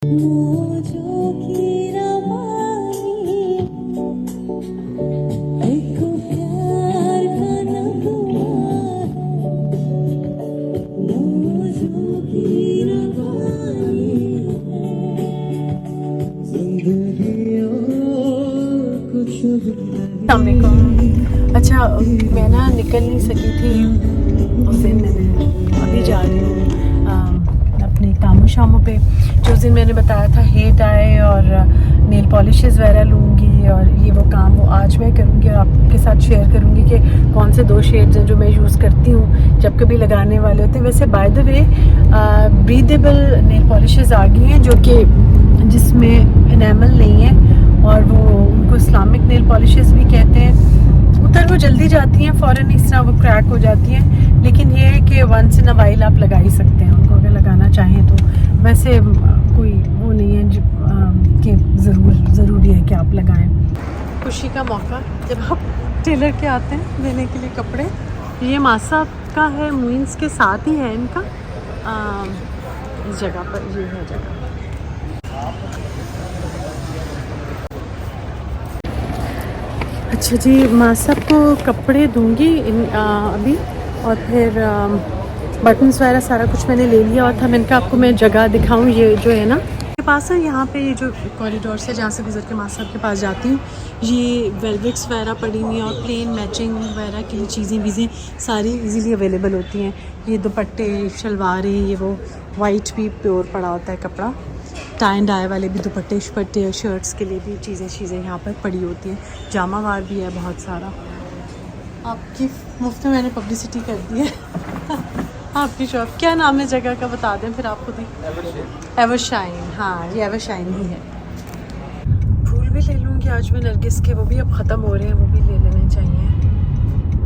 अच्छा, मैं ना निकल नहीं सकी थी उस दिन। मैंने अभी जा रही हूँ अपने कामों शामों पे। जो दिन मैंने बताया था हेयर डाई और नेल पॉलिशेस वगैरह लूँगी और ये वो काम वो आज मैं करूँगी और आपके साथ शेयर करूँगी कि कौन से 2 शेड्स हैं जो मैं यूज़ करती हूँ जब कभी लगाने वाले होते हैं। वैसे by the way breathable nail polishes आ गई हैं जो कि जिसमें इनेमल नहीं है और वो उनको इस्लामिक नेल पॉलिशेस भी कहते हैं। उतर वो जल्दी जाती हैं, फ़ौरन इस तरह वो क्रैक हो जाती हैं, लेकिन ये है कि वंस इन अ वाइल आप लगा ही सकते हैं उनको अगर लगाना चाहें तो। वैसे कोई वो नहीं है कि ज़रूरी है कि आप लगाएं। खुशी का मौका जब आप टेलर के आते हैं देने के लिए कपड़े। ये मासा का है, मुइन्स के साथ ही है इनका। इस जगह पर ये है जगह। अच्छा जी, माँ साहब को कपड़े दूंगी अभी और फिर बटन्स वगैरह सारा कुछ मैंने ले लिया और था। मैंने कहा आपको मैं जगह दिखाऊं। ये जो है ना के पास है, यहाँ पे ये जो कॉरिडोर से जहाँ से गुजर के माँ साहब के पास जाती हूँ, ये वेलवेट्स वगैरह पड़ी हुई हैं और प्लेन मैचिंग वगैरह की चीज़ें सारी इजीली अवेलेबल होती हैं। ये दुपट्टे, शलवारें, ये वो वाइट भी प्योर पड़ा होता है कपड़ा। टाई एंड डाई वाले भी दुपट्टे शुपट्टे, शर्ट्स के लिए भी चीज़ें यहाँ पर पड़ी होती हैं। जामावार भी है बहुत सारा। आपकी मुफ्त में मैंने पब्लिसिटी कर दी है। आपकी शॉप क्या नाम है जगह का बता दें फिर आप खुद ही। एवरशाइन। हाँ, ये एवरशाइन ही है। फूल भी ले लूँगी आज मैं नरगिस के, वो भी अब ख़त्म हो रहे हैं, वो भी ले लेने चाहिए।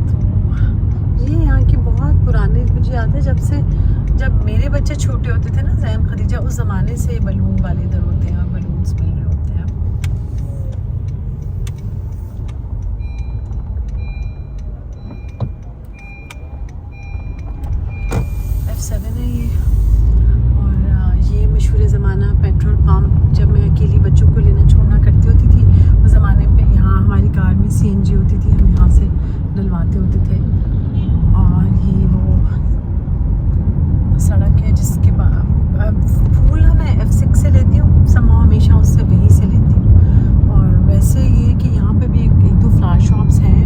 तो ये यहाँ की बहुत पुराने, मुझे याद है जब मेरे बच्चे छोटे होते थे ना, ज़ैम खदीजा, उस ज़माने से बलून वाले इधर होते हैं और बलून्स मिल रहे होते हैं। F7 है ये। और ये मशहूर ज़माना पेट्रोल पम्प, जब मैं अकेली बच्चों को लेना छोड़ना करती होती थी उस ज़माने पे यहाँ हमारी कार में CNG होती थी, हम यहाँ से डलवाते होते थे। और ये वो सड़क है जिसके बाद फूल मैं F6 से लेती हूँ, समां हमेशा उससे वहीं से लेती हूँ। और वैसे ये कि यहाँ पे भी एक 2 फ्लावर शॉप्स हैं,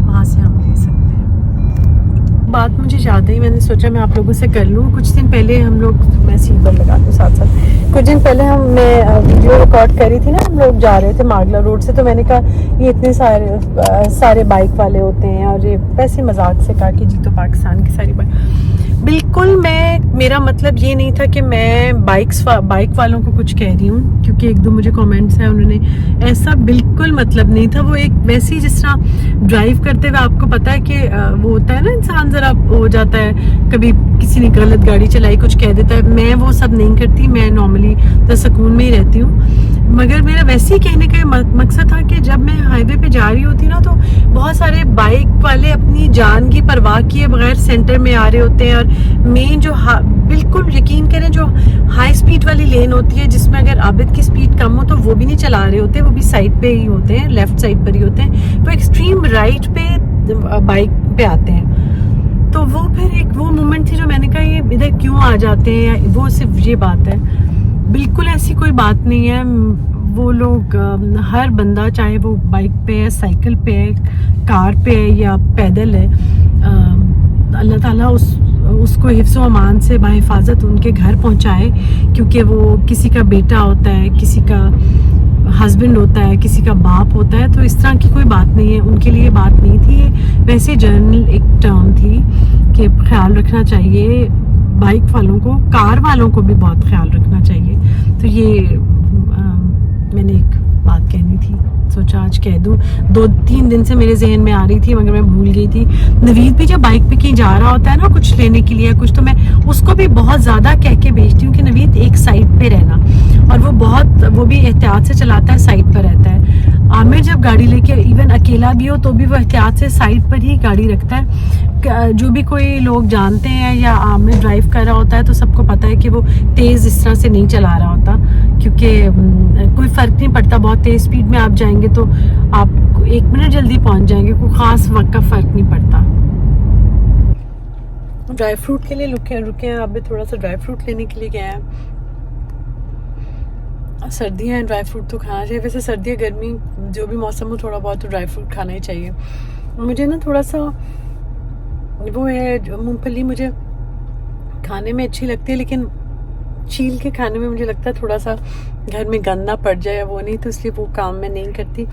वहाँ से हम ले सकते हैं। बात मुझे याद आई, मैंने सोचा मैं आप लोगों से कर लूँ। कुछ दिन पहले हम लोग, मैं सीबर लगा दूँ साथ साथ, कुछ दिन पहले मैं वीडियो रिकॉर्ड करी थी ना, हम लोग जा रहे थे मागला रोड से, तो मैंने कहा ये इतने सारे बाइक वाले होते हैं और ये वैसे मजाक से कहा कि जी तो पाकिस्तान की सारी बाइक। बिल्कुल मेरा मतलब ये नहीं था कि मैं बाइक वालों को कुछ कह रही हूँ, क्योंकि 1-2 मुझे कमेंट्स हैं, उन्होंने ऐसा बिल्कुल मतलब नहीं था। वो एक वैसे ही जिस तरह ड्राइव करते हुए आपको पता है कि वो होता है ना, इंसान ज़रा हो जाता है, कभी किसी ने गलत गाड़ी चलाई कुछ कह देता है। मैं वो सब नहीं करती, मैं नॉर्मली तो सुकून में ही रहती हूँ। मगर मेरा वैसे ही कहने का मकसद था कि जब मैं हाईवे पे जा रही होती ना, तो बहुत सारे बाइक वाले अपनी जान की परवाह किए बगैर सेंटर में आ रहे होते हैं। और मेन जो बिल्कुल यकीन करें, जो हाई स्पीड वाली लेन होती है जिसमें अगर आबिद की स्पीड कम हो तो वो भी नहीं चला रहे होते, वो भी साइड पे ही होते हैं, लेफ्ट साइड पर ही होते हैं। वो एक्सट्रीम राइट पे बाइक पे आते हैं। तो वो फिर एक वो मोमेंट थी जो मैंने कहा ये इधर क्यों आ जाते हैं, वो सिर्फ ये बात है। बिल्कुल ऐसी कोई बात नहीं है। वो लोग हर बंदा, चाहे वो बाइक पे है, साइकिल पे है, कार पे है या पैदल है, अल्लाह ताला उसको हिफ्ज़ व अमान से बाहिफाजत उनके घर पहुंचाए। क्योंकि वो किसी का बेटा होता है, किसी का हस्बैंड होता है, किसी का बाप होता है, तो इस तरह की कोई बात नहीं है। उनके लिए बात नहीं थी, वैसे जनरल एक टर्म थी कि ख्याल रखना चाहिए बाइक वालों को, कार वालों को भी बहुत ख्याल रखना चाहिए। तो ये मैंने एक बात कहनी थी, सोचा आज कह दूं। 2-3 दिन से मेरे जहन में आ रही थी मगर मैं भूल गई थी। नवीद भी जब बाइक पे कहीं जा रहा होता है ना कुछ लेने के लिए कुछ, तो मैं उसको भी बहुत ज़्यादा कह के भेजती हूँ कि नवीद एक साइड पे रहना। और वो भी एहतियात से चलाता है, साइड पर रहता है। आमिर जब गाड़ी लेके इवन अकेला भी हो तो भी वो एहतियात से साइड पर ही गाड़ी रखता है। जो भी कोई लोग जानते हैं या आमिर ड्राइव कर रहा होता है तो सबको पता है कि वो तेज़ इस तरह से नहीं चला रहा होता। कि कोई फ़र्क नहीं पड़ता, बहुत तेज़ स्पीड में आप जाएंगे तो आप 1 मिनट जल्दी पहुंच जाएंगे, कोई ख़ास वक्त का फ़र्क नहीं पड़ता। ड्राई फ्रूट के लिए रुके हैं, अभी थोड़ा सा ड्राई फ्रूट लेने के लिए गए हैं। सर्दियाँ हैं, ड्राई फ्रूट तो खाना चाहिए। वैसे सर्दियाँ गर्मी जो भी मौसम हो, थोड़ा बहुत तो ड्राई फ्रूट खाना ही चाहिए। मुझे ना थोड़ा सा वो है, मूंगफली मुझे खाने में अच्छी लगती है, लेकिन छील के खाने में मुझे लगता है थोड़ा सा घर में गंदा पड़ जाए वो नहीं, तो इसलिए वो काम मैं नहीं करती।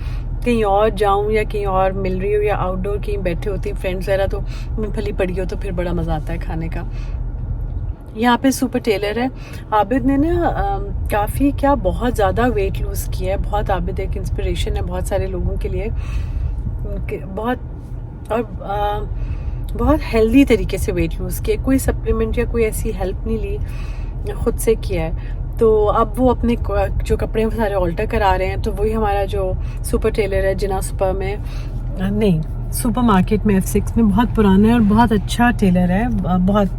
कहीं और जाऊं या कहीं और मिल रही हो या आउटडोर कहीं बैठे होती फ्रेंड्स वगैरह, तो मूंगफली पड़ी हो तो फिर बड़ा मज़ा आता है खाने का। यहाँ पे सुपर टेलर है। आबिद ने ना काफ़ी क्या बहुत ज़्यादा वेट लूज़ किया है। बहुत आबिद एक इंस्पिरेशन है बहुत सारे लोगों के लिए, उनके बहुत हेल्दी तरीके से वेट लूज़ किया, कोई सप्लीमेंट या कोई ऐसी हेल्प नहीं ली, ख़ुद से किया है। तो अब वो अपने जो कपड़े सारे ऑल्टर करा रहे हैं, तो वही हमारा जो सुपर टेलर है जिना सुपर में नहीं सुपर मार्केट में F6 में बहुत पुराना है और बहुत अच्छा टेलर है, बहुत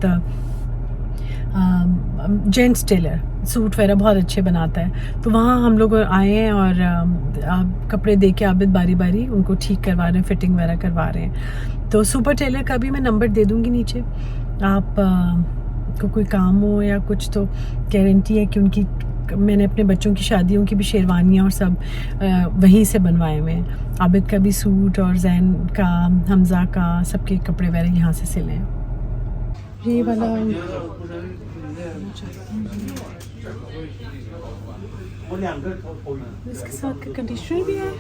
जेंट्स टेलर, सूट वगैरह बहुत अच्छे बनाता है। तो वहाँ हम लोग आए हैं और कपड़े दे के आबिद बारी बारी उनको ठीक करवा रहे हैं, फिटिंग वगैरह करवा रहे हैं। तो सुपर टेलर का भी मैं नंबर दे दूँगी नीचे, आप को कोई काम हो या कुछ, तो गारंटी है कि उनकी, मैंने अपने बच्चों की शादियों की भी शेरवानियाँ और सब वहीं से बनवाए हुए हैं। आबिद का भी सूट और जैन का, हमज़ा का, सबके कपड़े वगैरह यहाँ से सिले हैं। ये वाला इसके साथ का कंडीशनर भी है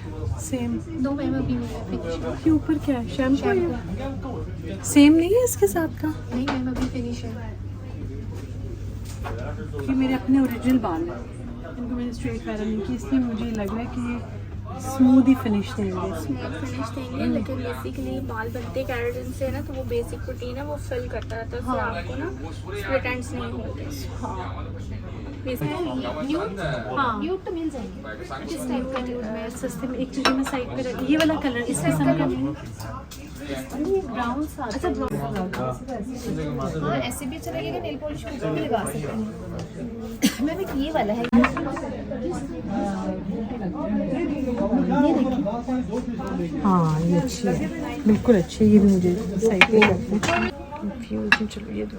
सेम। दो मैम अभी फिनिश के ऊपर क्या है, शैम्पू है? सेम नहीं है इसके साथ का? नहीं मैम अभी फिनिश है। ये मेरे अपने ओरिजिनल बाल हैं, इनको मैंने स्ट्रेट वगैरह नहीं की, इसलिए मुझे लग रहा है कि स्मूथ ही फिनिश देंगे। स्मूथ फिनिश देंगे, लेकिन बेसिकली बाल बनते केराटिन से ना, तो वो बेसिक प्रोटीन है वो फिल करता रहता है, उससे आपको ना स्प्लिट एंड्स नहीं होते। न्यूड तो मिल जाएंगे किस टाइप का न्यूड में सस्ते में। एक चीज़ मैं साइड पे रखी, ये वाला कलर इसके साथ का नहीं, ब्राउन सा। अच्छा हाँ ऐसे भी अच्छा लगेगा, नेल पॉलिश के ऊपर भी लगा सकते हैं। मैम एक ये वाला है, हाँ ये अच्छी है, बिल्कुल अच्छी है। ये भी मुझे साइड पे रखते हैं, कंफ्यूजन। चलो ये दो,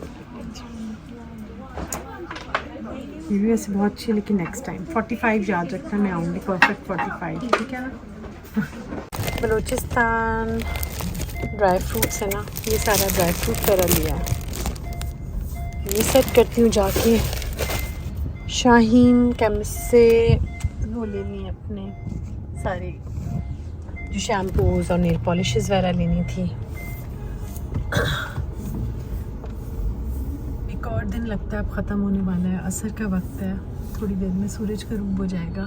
ये भी वैसे बहुत अच्छी है, लेकिन नेक्स्ट टाइम 45 याद रखना, मैं आऊँगी परफेक्ट 45, ठीक है ना। बलूचिस्तान ड्राई फ्रूट्स है ना, ये सारा ड्राई फ्रूट तरह लिया है। ये सेट करती हूँ जाके, शाहीन केमिस्ट से वो लेनी है अपने सारे जो शैम्पूज और नेल पॉलिशेस वगैरह लेनी थी। एक और दिन लगता है अब ख़त्म होने वाला है, असर का वक्त है, थोड़ी देर में सूरज का रूप हो जाएगा।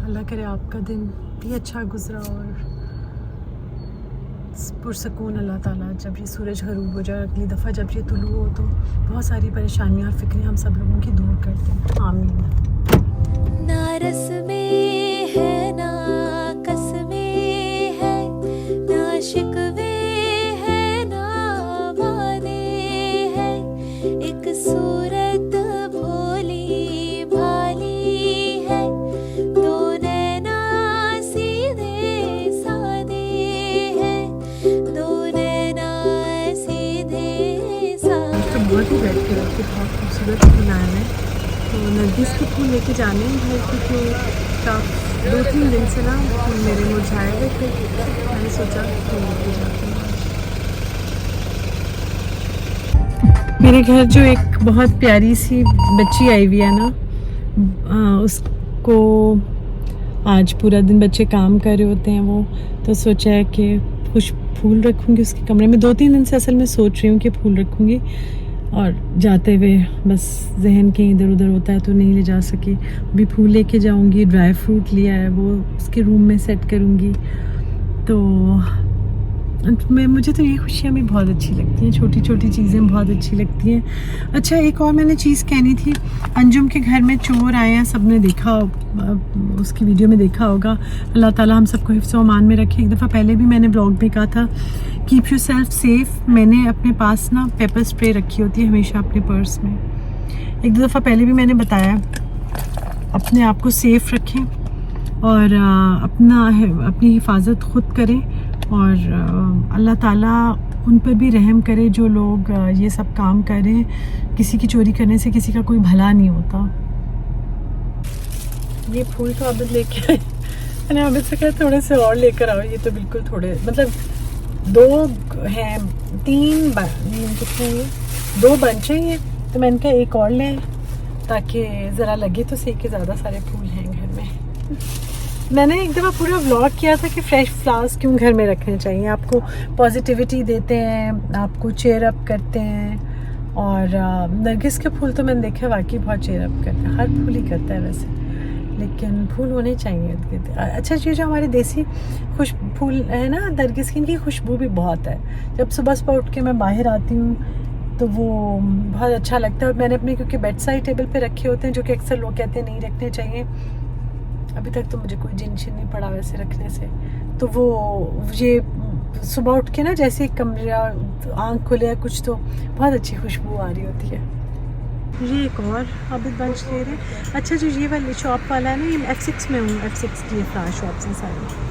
अल्लाह करे आपका दिन भी अच्छा गुजरा और पुरसकून अल्लाह ताला जब ये सूरज ग़रूब हो जाए, अगली दफ़ा जब ये तुलू हो तो बहुत सारी परेशानियाँ और फ़िक्रें हम सब लोगों की दूर कर दें, आमीन। ना रस्में है ना कसमें है, ना शिकवे है ना वादे है, एक सूरत भोली भाली है, दो नैना सीधे सादे है, दो नैना सीधे सादे। तो बहुत ही बैठ के रखते, बहुत खूबसूरत फूल आए हैं। तो नरगिस के फूल लेके जाने हैं घर, क्योंकि 2-3 दिन से ना फूल मेरे मुरझाए हुए थे, मैंने सोचा फूल लेके जाती हूँ। मेरे घर जो एक बहुत प्यारी सी बच्ची आई हुई है ना, उसको आज पूरा दिन बच्चे काम कर रहे होते हैं वो, तो सोचा है कि कुछ फूल रखूँगी उसके कमरे में। 2-3 दिन से असल में सोच रही हूँ कि फूल रखूँगी, और जाते हुए बस जहन कहीं इधर उधर होता है तो नहीं ले जा सकी। अभी फूल लेके जाऊंगी, ड्राई फ्रूट लिया है वो उसके रूम में सेट करूंगी। तो मुझे तो ये खुशियाँ भी बहुत अच्छी लगती हैं, छोटी छोटी चीज़ें बहुत अच्छी लगती हैं। अच्छा एक और मैंने चीज़ कहनी थी, अंजुम के घर में चोर आए हैं, सबने देखा, उसकी वीडियो में देखा होगा। अल्लाह ताला हम सबको हिफ्ज़ व अमान में रखे। एक दफ़ा पहले भी मैंने ब्लॉग में कहा था, कीप योर सेल्फ सेफ़। मैंने अपने पास ना पेपर स्प्रे रखी होती है हमेशा अपने पर्स में। एक दो दफ़ा पहले भी मैंने बताया अपने आप को सेफ रखें और अपनी हिफाजत ख़ुद करें और अल्लाह ताला उन पर भी रहम करे जो लोग ये सब काम करें। किसी की चोरी करने से किसी का कोई भला नहीं होता। ये फूल तो आबिद लेके आए, मैंने आबिद से कहा थोड़े से और लेकर आओ। ये तो बिल्कुल थोड़े, मतलब 2 हैं, 3 कितने, ये 2 बंच हैं ये, तो मैंने कहा एक और लें ताकि ज़रा लगे तो सही कि ज़्यादा सारे फूल हैं घर में। मैंने एक दफ़ा पूरा व्लॉग किया था कि फ्रेश फ्लावर्स क्यों घर में रखने चाहिए, आपको पॉजिटिविटी देते हैं, आपको चेयर अप करते हैं। और नरगिस के फूल तो मैंने देखा वाकई बहुत चेयर अप करते हैं, हर फूल ही करता है वैसे, लेकिन फूल होने चाहिए। अच्छा चीज़ जो हमारे देसी फूल है ना नरगिस की, इनकी खुशबू भी बहुत है। जब सुबह सुबह उठ के मैं बाहर आती हूँ तो वो बहुत अच्छा लगता है। और मैंने अपने क्योंकि बेड साइड टेबल पे रखे होते हैं, जो कि अक्सर लोग कहते हैं नहीं रखने चाहिए, अभी तक तो मुझे कोई जिन नहीं पड़ा वैसे रखने से। तो वो ये सुबह उठ के ना जैसे कमरा आँख खुले या कुछ तो बहुत अच्छी खुशबू आ रही होती है। ये एक और आबिद बंच ले रहे हैं। अच्छा जो ये वाली शॉप वाला है ना, ये F6 में हूँ, F6 की फ्लावर शॉप्स हैं सारी।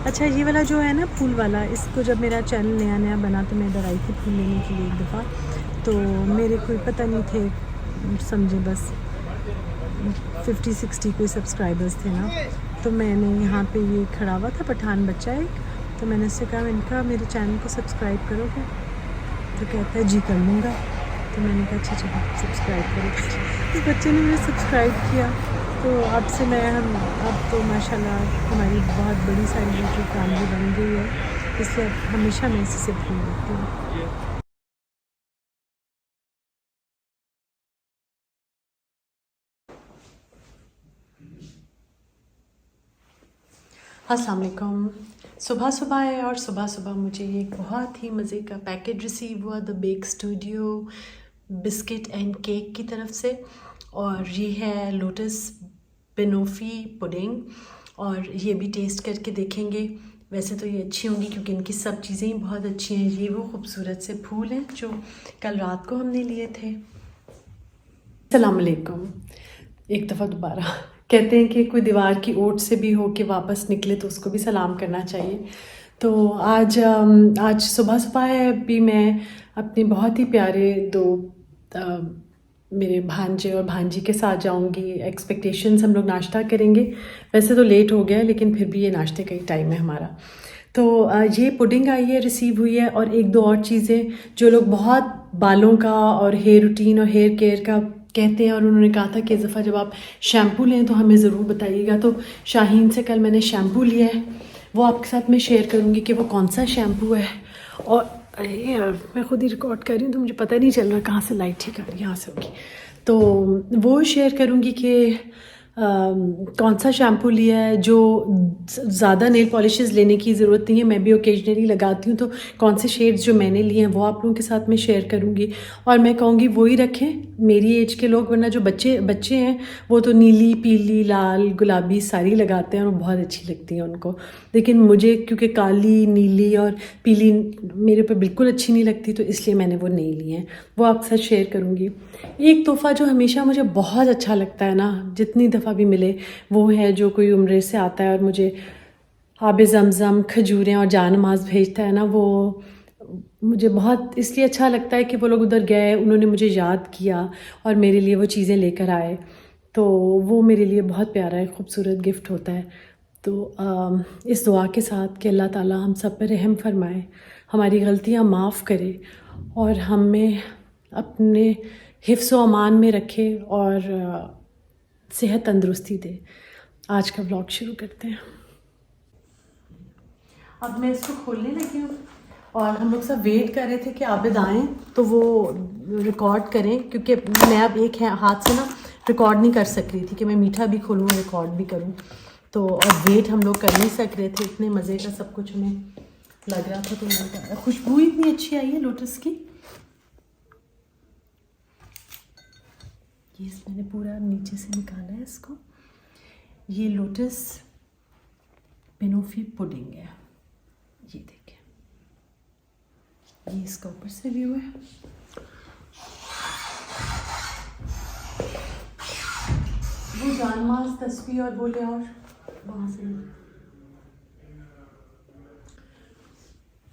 अच्छा ये वाला जो है ना फूल वाला, इसको जब मेरा चैनल नया नया बना तो मैं इधर आई थी फूल लेने के लिए एक दफ़ा, तो मेरे कोई पता नहीं थे, समझे बस 50-60 कोई सब्सक्राइबर्स थे ना, तो मैंने यहाँ पे ये खड़ा हुआ था पठान बच्चा एक, तो मैंने उससे कहा, मैंने कहा मेरे चैनल को सब्सक्राइब करोगे? तो कहता है जी कर लूँगा। तो मैंने कहा अच्छा चलो सब्सक्राइब करो। इस बच्चे ने मुझे सब्सक्राइब किया, तो अब से अब तो माशाल्लाह हमारी बहुत बड़ी सारी यूट्यूब फैमिली बन गई है, इसलिए हमेशा मैं इसी से फूल लेती हूँ। अस्सलाम वालेकुम। सुबह सुबह है और सुबह सुबह मुझे ये बहुत ही मज़े का पैकेज रिसीव हुआ the Bake Studio biscuit and cake की तरफ से, और ये है लोटस बेनोफी पुडिंग, और ये भी टेस्ट करके देखेंगे। वैसे तो ये अच्छी होंगी क्योंकि इनकी सब चीज़ें ही बहुत अच्छी हैं। ये वो खूबसूरत से फूल हैं जो कल रात को हमने लिए थे। अस्सलाम वालेकुम। एक दफ़ा दोबारा कहते हैं कि कोई दीवार की ओट से भी हो के वापस निकले तो उसको भी सलाम करना चाहिए। तो आज सुबह सुबह है, अभी मैं अपने बहुत ही प्यारे 2 मेरे भांजे और भांजी के साथ जाऊंगी। एक्सपेक्टेशंस हम लोग नाश्ता करेंगे, वैसे तो लेट हो गया है लेकिन फिर भी ये नाश्ते का ही टाइम है हमारा। तो ये पुडिंग आई है, रिसीव हुई है, और 1-2 और चीज़ें जो लोग बहुत बालों का और हेयर रूटीन और हेयर केयर का कहते हैं, और उन्होंने कहा था कि इस दफ़ा जब आप शैम्पू लें तो हमें ज़रूर बताइएगा। तो शाहीन से कल मैंने शैम्पू लिया है, वो आपके साथ मैं शेयर करूँगी कि वो कौन सा शैम्पू है। और अरे यार मैं खुद ही रिकॉर्ड कर रही हूँ तो मुझे पता नहीं चल रहा कहाँ से लाइट ठीक है, यहाँ से होगी, तो वो शेयर करूँगी कि कौन सा शैम्पू लिया है। जो ज़्यादा नेल पॉलिशेस लेने की ज़रूरत नहीं है, मैं भी ओकेजनली लगाती हूँ, तो कौन से शेड्स जो मैंने लिए हैं वो आप लोगों के साथ मैं शेयर करूँगी। और मैं कहूँगी वही रखें मेरी एज के लोग, वरना जो बच्चे हैं वो तो नीली, पीली, लाल, गुलाबी सारी लगाते हैं और बहुत अच्छी लगती हैं उनको। लेकिन मुझे क्योंकि काली, नीली और पीली मेरे पे बिल्कुल अच्छी नहीं लगती, तो इसलिए मैंने वो नहीं लिए हैं, वो आपके साथ शेयर करूँगी। एक तोहफ़ा जो हमेशा मुझे बहुत अच्छा लगता है ना, जितनी दफ़ा भी मिले, वो है जो कोई उम्र से आता है और मुझे आबे ज़मज़म, खजूरें और जानमाज़ भेजता है ना, वो मुझे बहुत इसलिए अच्छा लगता है कि वो लोग उधर गए, उन्होंने मुझे याद किया और मेरे लिए वो चीज़ें लेकर आए, तो वो मेरे लिए बहुत प्यारा है, खूबसूरत गिफ्ट होता है। तो इस दुआ के साथ कि अल्लाह ताला हम सब पर रहम फरमाए, हमारी गलतियाँ माफ़ करे और हमें अपने हिफ्ज़ व अमान में रखे और सेहत तंदुरुस्ती दे। आज का व्लॉग शुरू करते हैं। अब मैं इसको खोलने लगी हूँ और हम लोग सब वेट कर रहे थे कि आबिद आएँ तो वो रिकॉर्ड करें, क्योंकि मैं अब एक हाथ से ना रिकॉर्ड नहीं कर सक रही थी कि मैं मीठा भी खोलूँ रिकॉर्ड भी करूँ, तो और वेट हम लोग कर नहीं सक रहे थे, इतने मज़े का सब कुछ हमें लग रहा था। तो खुशबू इतनी अच्छी आई है लोटस की। ये मैंने पूरा नीचे से निकाला है इसको। ये लोटस बेनोफी पुडिंग है, ये देखिए, ये इसका ऊपर से व्यू है। वो जानमाज तस्वीर और बोले और वहाँ से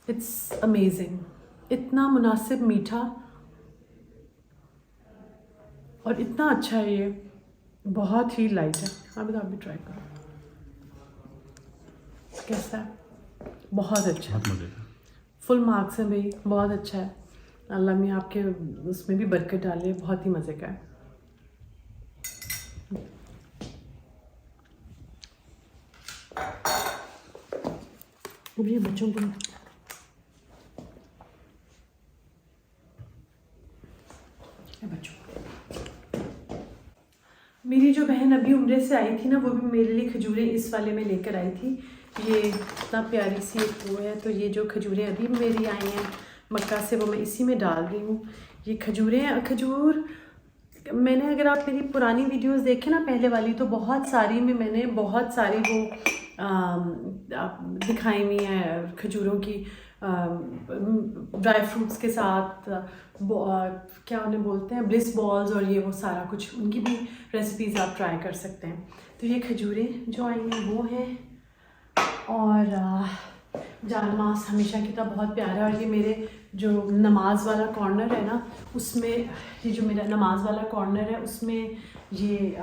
इट्स अमेजिंग, इतना मुनासिब मीठा और इतना अच्छा है ये, बहुत ही लाइट है। आप भी ट्राई करो, कैसा है? बहुत अच्छा, बहुत मज़े का, फुल मार्क्स हैं भाई, बहुत अच्छा है। अल्लाह में आपके उसमें भी बरकत डाले, बहुत ही मज़े का है। ये बच्चों को मेरी जो बहन अभी उम्रे से आई थी ना, वो भी मेरे लिए खजूरें इस वाले में लेकर आई थी। ये इतना प्यारी सी एक वो है, तो ये जो खजूरें अभी मेरी आई हैं मक्का से, वो मैं इसी में डाल रही हूँ। ये खजूरें, खजूर मैंने, अगर आप मेरी पुरानी वीडियोस देखें ना पहले वाली, तो बहुत सारी में मैंने बहुत सारी वो दिखाई हुई हैं खजूरों की, ड्राई फ्रूट्स के साथ, क्या उन्हें बोलते हैं, ब्लिस बॉल्स, और ये वो सारा कुछ, उनकी भी रेसिपीज़ आप ट्राई कर सकते हैं। तो ये खजूरें जो आई हैं वो हैं, और जानमास हमेशा की तरह बहुत प्यारा है। और ये मेरे जो नमाज वाला कॉर्नर है ना, उसमें ये जो मेरा नमाज वाला कॉर्नर है उसमें ये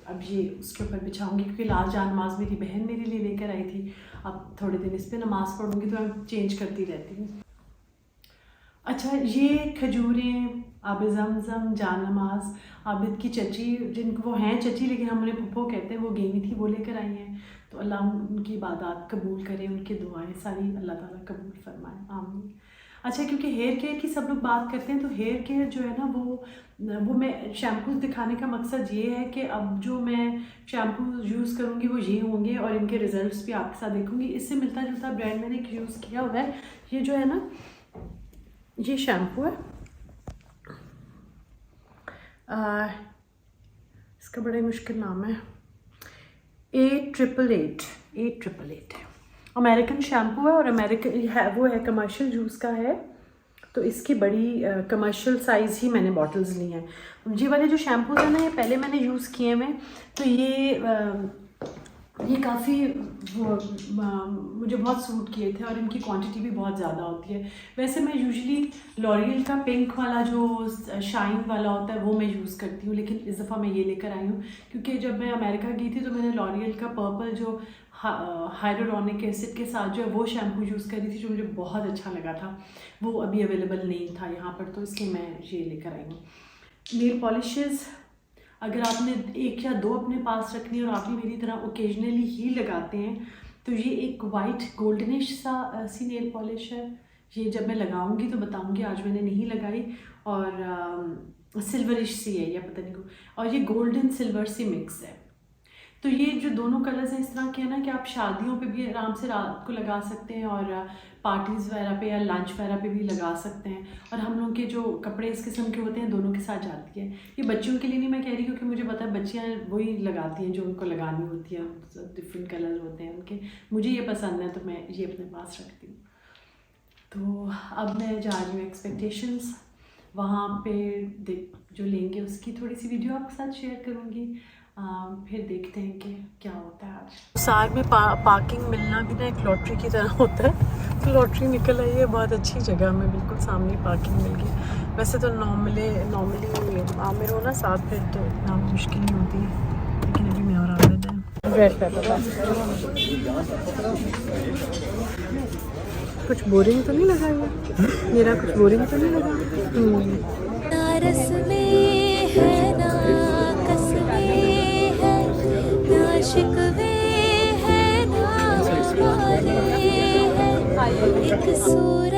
अब ये उसके ऊपर बिछाऊंगी, क्योंकि लाल जानमाज मेरी बहन मेरे लिए लेकर आई थी। अब थोड़े दिन इस पर नमाज़ पढ़ूंगी तो मैं चेंज करती रहती हूँ। अच्छा, ये खजूरें आबिद ज़मज़म, जानमाज, आबिद की चची, जिनको वो हैं चची लेकिन हम उन्हें पुप्पो कहते हैं, वो गई थी, वो लेकर आई हैं। तो अल्लाह उनकी इबादत कबूल करे, उनकी दुआएं सारी अल्लाह ताला कबूल फरमाए, आमीन। अच्छा, क्योंकि हेयर केयर की सब लोग बात करते हैं, तो हेयर केयर जो है ना, वो मैं शैम्पूज़ दिखाने का मकसद ये है कि अब जो मैं शैम्पू यूज़ करूँगी वो ये होंगे, और इनके रिज़ल्ट्स भी आपके साथ देखूँगी। इससे मिलता जुलता ब्रांड मैंने एक यूज़ किया हुआ है, ये जो है ना, ये शैम्पू है, इसका बड़ा मुश्किल नाम है, 888 है, अमेरिकन शैम्पू है, और अमेरिकन है, वो है कमर्शियल यूज़ का है। तो इसकी बड़ी कमर्शियल साइज़ ही मैंने बॉटल्स ली हैं। ये वाले जो शैम्पूज़ हैं ना, ये पहले मैंने यूज़ किए हैं, तो ये काफ़ी मुझे बहुत सूट किए थे, और इनकी क्वांटिटी भी बहुत ज़्यादा होती है। वैसे मैं यूजुअली लॉरियल का पिंक वाला जो शाइन वाला होता है वो मैं यूज़ करती हूँ, लेकिन इस दफ़ा मैं ये लेकर आई हूँ, क्योंकि जब मैं अमेरिका गई थी तो मैंने लॉरियल का पर्पल जो हाइड्रोनिक एसिड के साथ जो है वो शैम्पू यूज़ करी थी, जो मुझे बहुत अच्छा लगा था। वो अभी अवेलेबल नहीं था यहाँ पर, तो इसलिए मैं ये लेकर आई हूँ। नेल पॉलिशेस, अगर आपने 1 या 2 अपने पास रखनी है और आप भी मेरी तरह ओकेजनली ही लगाते हैं, तो ये एक वाइट गोल्डनिश सी नेल पॉलिश है। ये जब मैं लगाऊंगी तो बताऊंगी, आज मैंने नहीं लगाई, और सिल्वरिश सी है या पता नहीं को, और ये गोल्डन सिल्वर सी मिक्स है। तो ये जो दोनों कलर्स हैं इस तरह के हैं ना कि आप शादियों पे भी आराम से रात को लगा सकते हैं, और पार्टीज़ वगैरह पे या लंच वगैरह पे भी लगा सकते हैं। और हम लोग के जो कपड़े इस किस्म के होते हैं दोनों के साथ जाती है। ये बच्चियों के लिए नहीं मैं कह रही, क्योंकि मुझे पता है बच्चियाँ वही लगाती हैं जो उनको लगानी होती है, डिफरेंट कलर होते हैं उनके। मुझे ये पसंद है तो मैं ये अपने पास रखती हूँ। तो अब मैं जा रही हूँ एक्सपेक्टेशंस, वहाँ पे जो लेंगे उसकी थोड़ी सी वीडियो आपके साथ शेयर करूँगी। फिर देखते हैं कि क्या होता है। आज सार में पार्किंग मिलना भी ना एक लॉटरी की तरह होता है। तो लॉटरी निकल आई है, बहुत अच्छी जगह में बिल्कुल सामने पार्किंग मिल गई। वैसे तो नॉर्मली आमिर हो ना साथ, फिर तो इतना मुश्किल नहीं होती, लेकिन अभी मैं और आमिर है। ब्रेड पेपर कुछ बोरिंग तो नहीं लगा ये? मेरा कुछ बोरिंग तो नहीं लगा? रस में है ना कसमे है, ना शिकवे है ना वादे है, एक सूरत